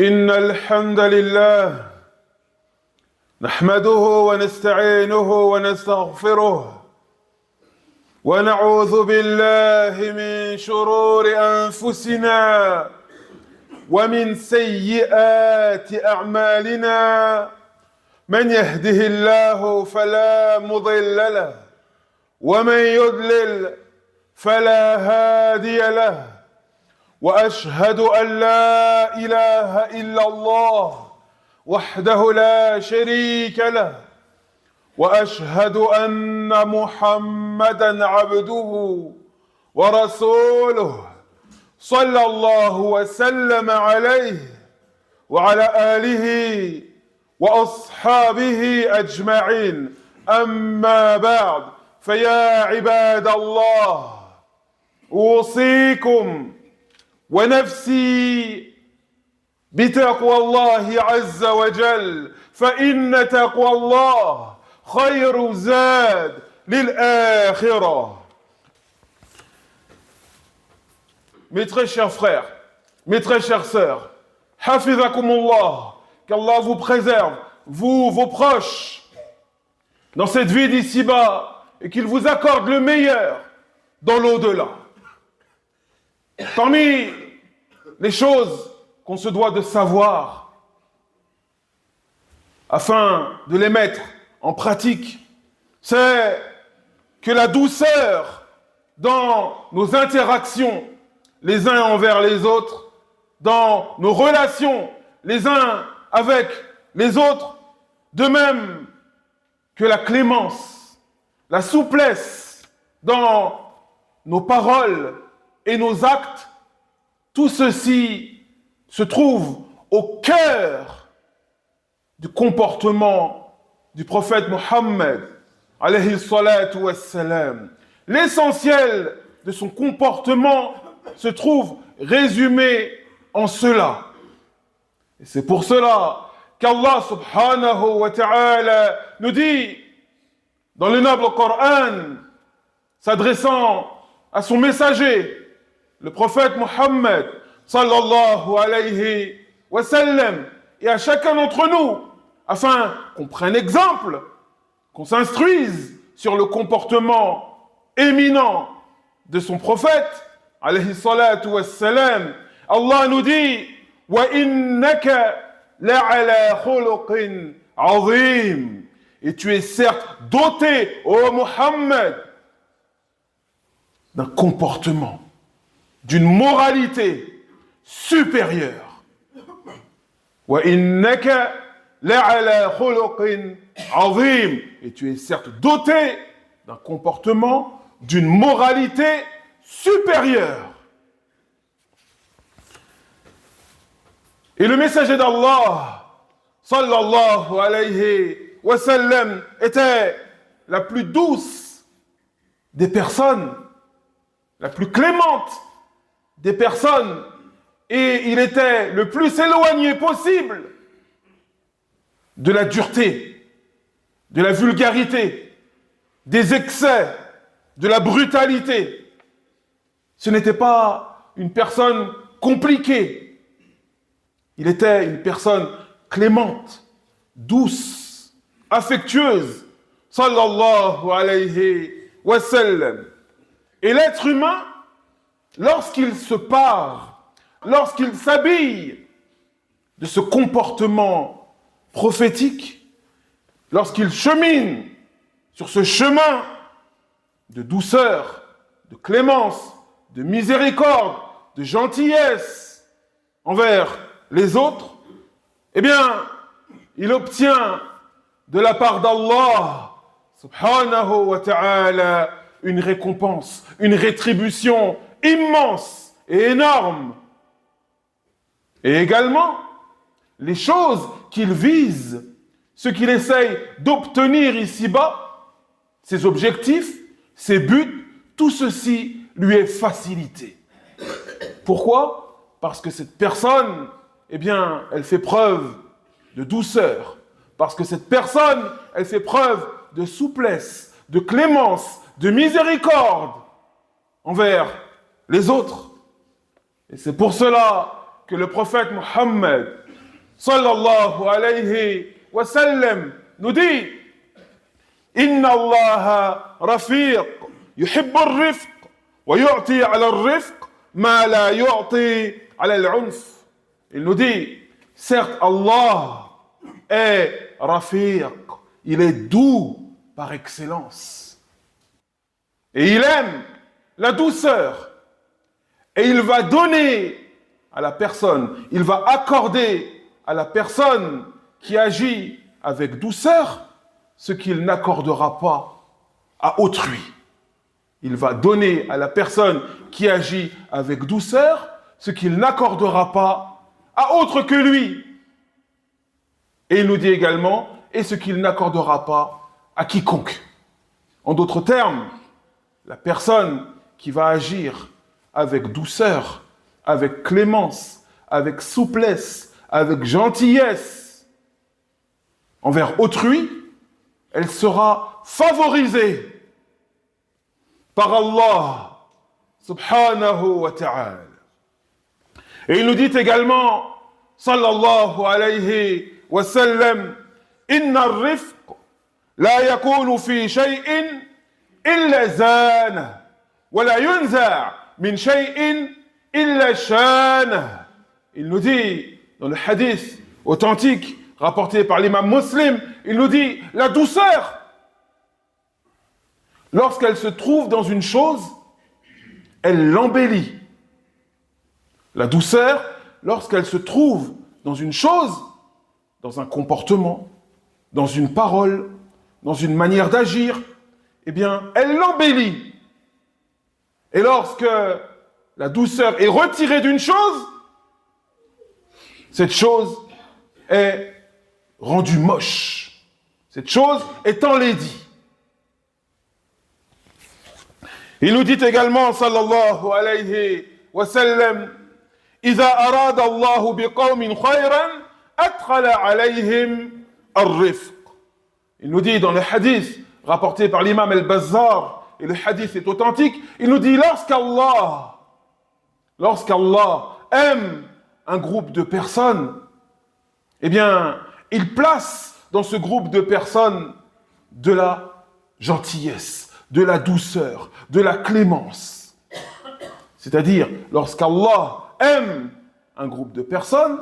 إن الحمد لله نحمده ونستعينه ونستغفره ونعوذ بالله من شرور أنفسنا ومن سيئات أعمالنا من يهده الله فلا مضل له ومن يضلل فلا هادي له وأشهد أن لا إله إلا الله وحده لا شريك له وأشهد أن محمدًا عبده ورسوله صلى الله وسلم عليه وعلى آله وأصحابه أجمعين أما بعد فيا عباد الله أوصيكم ونفسي بتقوى الله عز وجل فإن تقوى الله خير زاد للآخرة. Mes très chers frères, mes très chères sœurs, Hafizakumullah, qu'Allah vous préserve, vous, vos proches, dans cette vie d'ici-bas, et qu'il vous accorde le meilleur dans l'au-delà. Parmi les choses qu'on se doit de savoir, afin de les mettre en pratique, c'est que la douceur dans nos interactions les uns envers les autres, dans nos relations les uns avec les autres, de même que la clémence, la souplesse dans nos paroles et nos actes, tout ceci se trouve au cœur du comportement du prophète Mohammed, alayhi salatu wassalam. L'essentiel de son comportement se trouve résumé en cela. Et c'est pour cela qu'Allah subhanahu wa ta'ala nous dit dans le noble Coran, s'adressant à son messager, le prophète Mohammed sallallahu alayhi wa sallam, et à chacun d'entre nous, afin qu'on prenne exemple, qu'on s'instruise sur le comportement éminent de son prophète, alayhi salatu wassalam. Allah nous dit wa innaka la'ala khuluqin azim, et tu es certes doté, ô Muhammad, d'un comportement, d'une moralité supérieure. Wa innaka la'ala khuluqin azim, et tu es certes doté d'un comportement, d'une moralité supérieure. Et le messager d'Allah, sallallahu alayhi wa sallam, était la plus douce des personnes, la plus clémente des personnes, et il était le plus éloigné possible de la dureté, de la vulgarité, des excès, de la brutalité. Ce n'était pas une personne compliquée. Il était une personne clémente, douce, affectueuse, sallallahu alayhi wa sallam. Et l'être humain, lorsqu'il se pare, lorsqu'il s'habille de ce comportement prophétique, lorsqu'il chemine sur ce chemin de douceur, de clémence, de miséricorde, de gentillesse envers les autres, eh bien, il obtient de la part d'Allah, subhanahu wa ta'ala, une récompense, une rétribution immense et énorme. Et également, les choses qu'il vise, ce qu'il essaye d'obtenir ici-bas, ses objectifs, ses buts, tout ceci lui est facilité. Pourquoi ? Parce que cette personne, eh bien, elle fait preuve de douceur. Parce que cette personne, elle fait preuve de souplesse, de clémence, de miséricorde envers les autres. Et c'est pour cela que le prophète Mohammed, sallallahu alayhi wa sallam nous dit Inna Allah rafiq yuhibbu ar-rifq wa yu'ti 'ala ar-rifq ma la yu'ti 'ala al-'unf. Il nous dit, certes Allah est rafiq, il est doux par excellence. Et il aime la douceur. Et il va donner à la personne, il va accorder à la personne qui agit avec douceur ce qu'il n'accordera pas à autrui. Il va donner à la personne qui agit avec douceur ce qu'il n'accordera pas à autre que lui. Et il nous dit également, et ce qu'il n'accordera pas à quiconque. En d'autres termes, la personne qui va agir avec douceur, avec clémence, avec souplesse, avec gentillesse envers autrui, elle sera favorisée par Allah subhanahu wa ta'ala. Et il nous dit également, sallallahu alayhi wa sallam, inna ar-rifq la yakunu fi shay'in illa zana wa la yunza' min shay'in illa shana. Il nous dit dans le hadith authentique rapporté par l'imam Muslim, il nous dit la douceur, lorsqu'elle se trouve dans une chose, elle l'embellit. La douceur, lorsqu'elle se trouve dans une chose, dans un comportement, dans une parole, dans une manière d'agir, eh bien, elle l'embellit. Et lorsque la douceur est retirée d'une chose, cette chose est rendue moche. Cette chose est enlaidie. Il nous dit également, sallallahu alayhi wa sallam, إذا أراد الله بقوم خيرا أدخل عليهم الرفق. Il nous dit dans le hadith rapporté par l'imam al-Bazzar, et le hadith est authentique, il nous dit lorsqu'Allah aime un groupe de personnes, eh bien, il place dans ce groupe de personnes de la gentillesse, de la douceur, de la clémence. C'est-à-dire, lorsqu'Allah aime un groupe de personnes,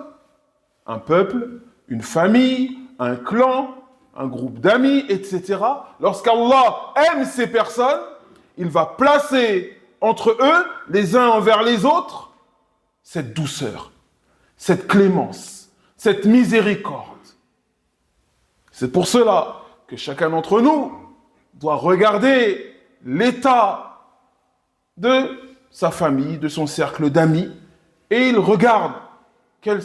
un peuple, une famille, un clan, un groupe d'amis, etc. Lorsqu'Allah aime ces personnes, il va placer entre eux, les uns envers les autres, cette douceur, cette clémence, cette miséricorde. C'est pour cela que chacun d'entre nous doit regarder l'état de sa famille, de son cercle d'amis, et il regarde quelle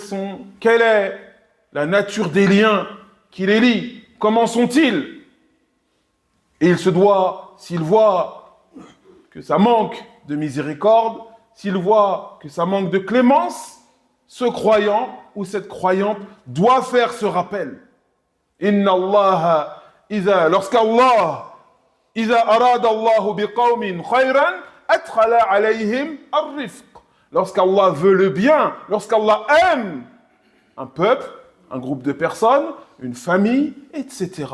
est la nature des liens qui les lient, comment sont-ils. Et il se doit, s'il voit que ça manque de miséricorde, s'il voit que ça manque de clémence, ce croyant ou cette croyante doit faire ce rappel. Inna Allah, lorsqu'Allah, إذا أراد الله بقوم خيرا أدخل عليهم الرفق. Lorsqu'Allah veut le bien, lorsqu'Allah aime un peuple, un groupe de personnes, une famille, etc.,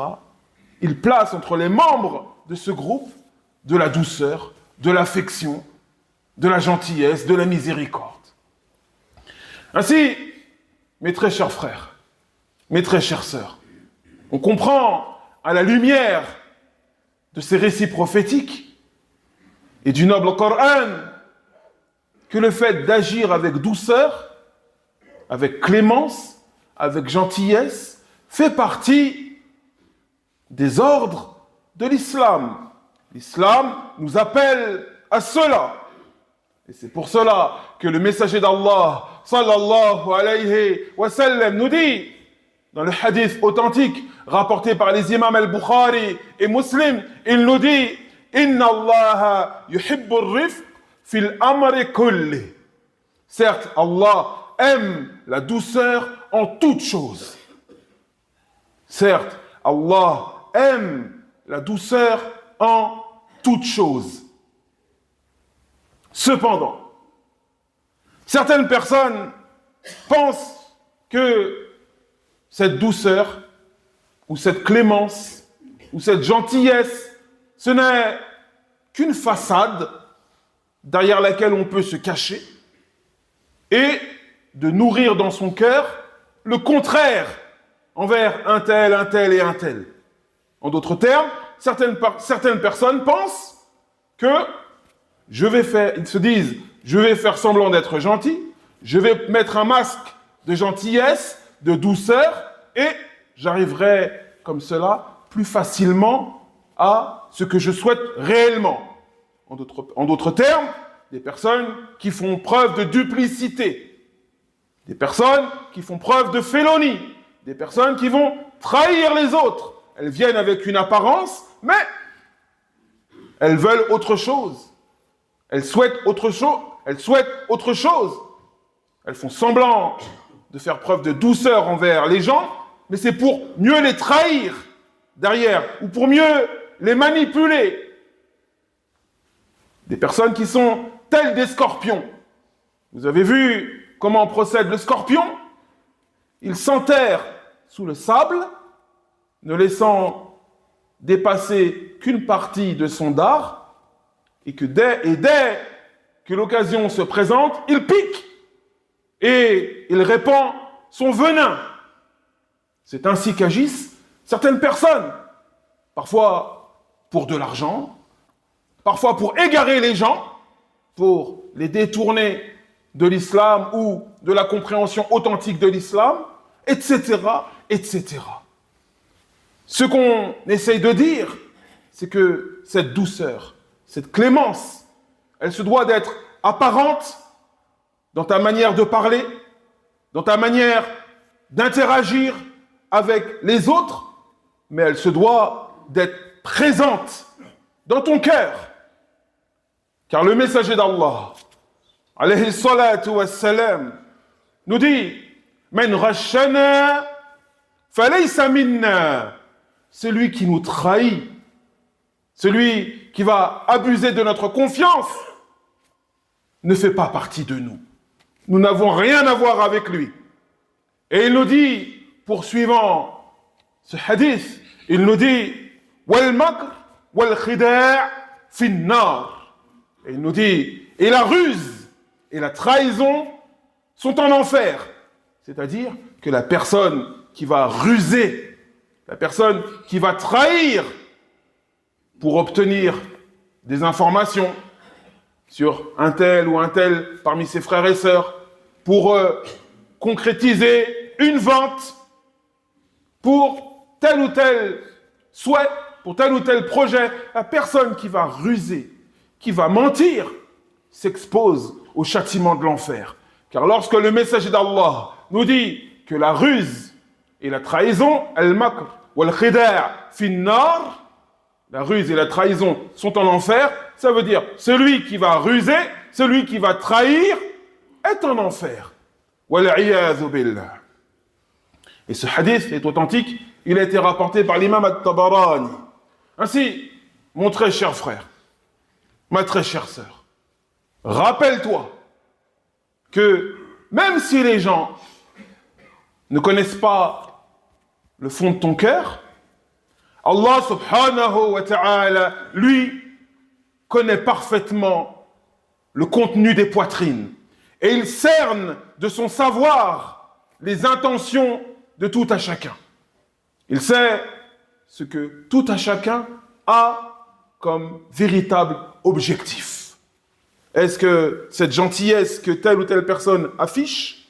il place entre les membres de ce groupe de la douceur, de l'affection, de la gentillesse, de la miséricorde. Ainsi, mes très chers frères, mes très chères sœurs, on comprend à la lumière de ces récits prophétiques et du noble Coran que le fait d'agir avec douceur, avec clémence, avec gentillesse, fait partie des ordres de l'islam. L'islam nous appelle à cela. Et c'est pour cela que le messager d'Allah, sallallahu alayhi wa sallam, nous dit, dans le hadith authentique, rapporté par les imams al-Bukhari et Muslim, il nous dit « Inna Allah yuhibbu ar-rifq fil amri kulli » Certes, Allah aime la douceur en toutes choses. Certes, Allah aime la douceur en toutes choses. Cependant, certaines personnes pensent que cette douceur, ou cette clémence, ou cette gentillesse, ce n'est qu'une façade derrière laquelle on peut se cacher et de nourrir dans son cœur le contraire envers un tel et un tel. En d'autres termes, certaines personnes pensent que ils se disent, je vais faire semblant d'être gentil, je vais mettre un masque de gentillesse, de douceur, et j'arriverai comme cela plus facilement à ce que je souhaite réellement. En d'autres termes, des personnes qui font preuve de duplicité, des personnes qui font preuve de félonie, des personnes qui vont trahir les autres. Elles viennent avec une apparence, mais elles veulent autre chose. Elles souhaitent autre chose. Elles font semblant de faire preuve de douceur envers les gens, mais c'est pour mieux les trahir derrière, ou pour mieux les manipuler. Des personnes qui sont telles des scorpions. Vous avez vu comment procède le scorpion? Il s'enterre sous le sable, ne laissant dépasser qu'une partie de son dard, et dès que l'occasion se présente, il pique et il répand son venin. C'est ainsi qu'agissent certaines personnes, parfois pour de l'argent, parfois pour égarer les gens, pour les détourner de l'islam ou de la compréhension authentique de l'islam, etc., etc. Ce qu'on essaye de dire, c'est que cette douceur, cette clémence, elle se doit d'être apparente dans ta manière de parler, dans ta manière d'interagir avec les autres, mais elle se doit d'être présente dans ton cœur. Car le messager d'Allah, alayhi salatu wassalam, nous dit « Men rachana falaysa minna » celui qui nous trahit, celui qui va abuser de notre confiance, ne fait pas partie de nous. Nous n'avons rien à voir avec lui. Et il nous dit, poursuivant ce hadith, il nous dit « Wal makr wal khida' fin nar » et il nous dit « Et la ruse et la trahison sont en enfer ». C'est-à-dire que la personne qui va ruser, la personne qui va trahir pour obtenir des informations sur un tel ou un tel parmi ses frères et sœurs, pour concrétiser une vente, pour tel ou tel souhait, pour tel ou tel projet, la personne qui va ruser, qui va mentir, s'expose au châtiment de l'enfer. Car lorsque le messager d'Allah nous dit que la ruse et la trahison, al-makr wal-khida' fin nar, la ruse et la trahison sont en enfer, ça veut dire celui qui va ruser, celui qui va trahir est en enfer. Wal-'iyadhu billah. Et ce hadith est authentique, il a été rapporté par l'imam al-Tabarani. Ainsi, mon très cher frère, ma très chère sœur, rappelle-toi que même si les gens ne connaissent pas le fond de ton cœur, Allah subhanahu wa ta'ala, lui, connaît parfaitement le contenu des poitrines. Et il cerne de son savoir les intentions de tout à chacun. Il sait ce que tout à chacun a comme véritable objectif. Est-ce que cette gentillesse que telle ou telle personne affiche,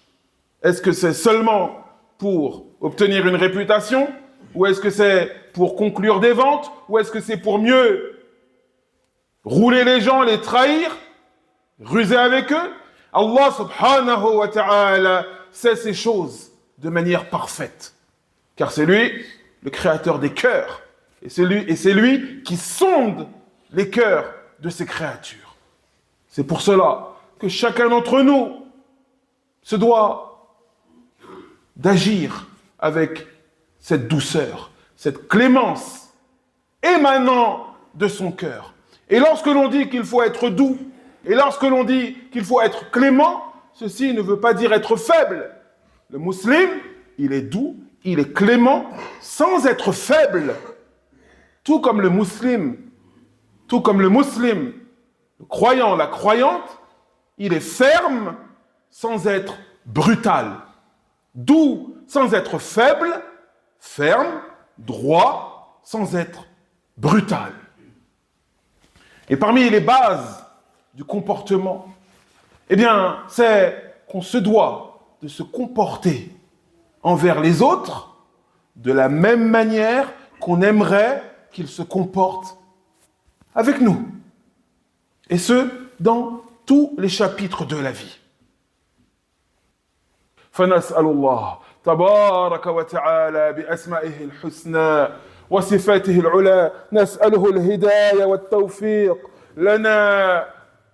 est-ce que c'est seulement pour obtenir une réputation, ou est-ce que c'est pour conclure des ventes, ou est-ce que c'est pour mieux rouler les gens, les trahir, ruser avec eux? Allah subhanahu wa ta'ala sait ces choses de manière parfaite, car c'est lui le créateur des cœurs, et c'est lui qui sonde les cœurs de ses créatures. C'est pour cela que chacun d'entre nous se doit d'agir avec cette douceur, cette clémence émanant de son cœur. Et lorsque l'on dit qu'il faut être doux, et lorsque l'on dit qu'il faut être clément, ceci ne veut pas dire être faible. Le musulman, il est doux, il est clément sans être faible, tout comme le musulman, le croyant, la croyante, il est ferme sans être brutal. Doux sans être faible, ferme, droit sans être brutal. Et parmi les bases du comportement, eh bien, c'est qu'on se doit de se comporter envers les autres de la même manière qu'on aimerait qu'ils se comportent avec nous. Et ce, dans tous les chapitres de la vie. فنسأل الله تبارك وتعالى بأسمائه الحسنى وصفاته العلى نسأله الهداية والتوفيق لنا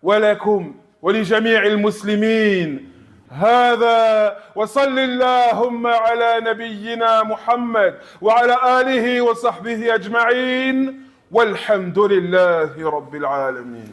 ولكم ولجميع المسلمين هذا وصل اللهم على نبينا محمد وعلى آله وصحبه أجمعين والحمد لله رب العالمين